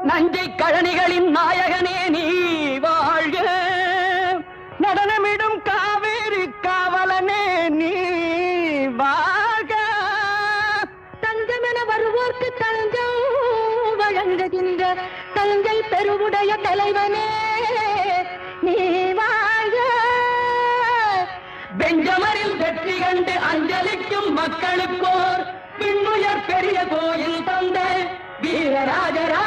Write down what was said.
நஞ்சை கழனிகளின் நாயகனே நீ வாழ்க. நடனமிடும் காவேரி காவலனே நீ வாழ்க. தஞ்சமென வருவோர்க்கு தஞ்சம் வழங்குகின்ற தஞ்சை பெருவுடைய தலைவனே நீ வாழ்க. பெஞ்சமரில் வெற்றி கண்டு அஞ்சலிக்கும் மக்களுக்கோர் விண்ணுயர் பெரிய கோயில் தந்த வீரராஜரா